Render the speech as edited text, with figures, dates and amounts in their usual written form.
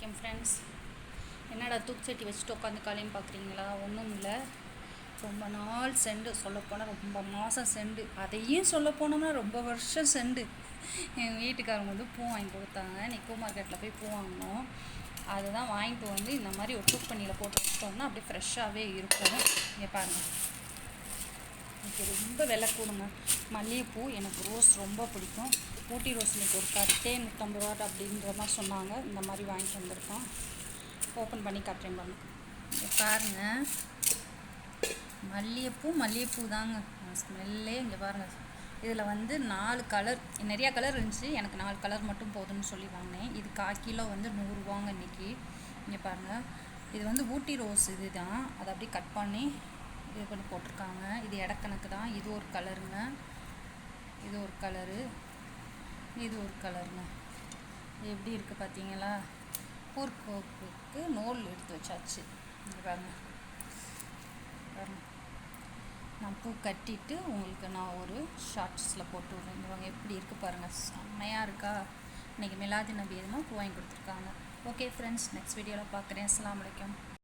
வலைக்கம் ஃப்ரெண்ட்ஸ். என்னடா தூக்குச்சட்டி வச்சுட்டு உட்காந்து காலைன்னு பார்க்குறீங்களா? ஒன்றும் இல்லை, ரொம்ப நாள் செண்டு, சொல்லப்போனால் ரொம்ப மாதம் செண்டு, அதையும் சொல்லப்போனோம்னா ரொம்ப வருஷம் செண்டு. எங்கள் வீட்டுக்காரங்க வந்து பூ வாங்கி கொடுத்தாங்க. இன்றைக்கி பூ மார்க்கெட்டில் போய் பூ வாங்கினோம். அதுதான் வாங்கிட்டு வந்து இந்த மாதிரி ஒரு தூக்கு பண்ணியில் போட்டு வச்சிட்டோம்னா அப்படியே ஃப்ரெஷ்ஷாகவே இருக்கும். இங்கே பாருங்கள், எனக்கு ரொம்ப விலை கூடுங்க. மல்லிகைப்பூ, எனக்கு ரோஸ் ரொம்ப பிடிக்கும். ஊட்டி ரோஸ் இன்றைக்கி ஒரு கட்டே 150 ரூபா அப்படின்ற மாதிரி சொன்னாங்க. இந்த மாதிரி வாங்கிட்டு வந்திருக்கோம். ஓப்பன் பண்ணி காட்டுறேன் பாருங்க. இங்கே பாருங்கள், மல்லிகைப்பூ தாங்க ஸ்மெல்லே. இங்கே பாருங்கள், இதில் வந்து 4 கலர், நிறையா கலர் இருந்துச்சு. எனக்கு 4 கலர் மட்டும் போதும்னு சொல்லி வாங்கினேன். இது 1/4 கிலோ வந்து 100 ரூபாங்க இன்றைக்கி. இங்கே பாருங்கள், இது வந்து ஊட்டி ரோஸ். இது தான் அதை அப்படியே கட் பண்ணி இது பண்ணி போட்டிருக்காங்க. இது இடக்கணக்கு தான். இது ஒரு கலருங்க, இது ஒரு கலரு, இது ஒரு கலருங்க. எப்படி இருக்குது பார்த்தீங்களா? பூர்க்கோப்புக்கு நூல் எடுத்து வச்சாச்சு. இங்கே பாருங்க, நான் பூ கட்டிட்டு உங்களுக்கு நான் ஒரு ஷார்ட்ஸில் போட்டு விட்றேன். இவங்க எப்படி இருக்குது பாருங்கள், செம்மையாக இருக்கா? இன்றைக்கி மிலாது நபி எதுனா பூ வாங்கி கொடுத்துருக்காங்க. ஓகே ஃப்ரெண்ட்ஸ், நெக்ஸ்ட் வீடியோவில் பார்க்குறேன். அஸ்ஸலாமு அலைக்கும்.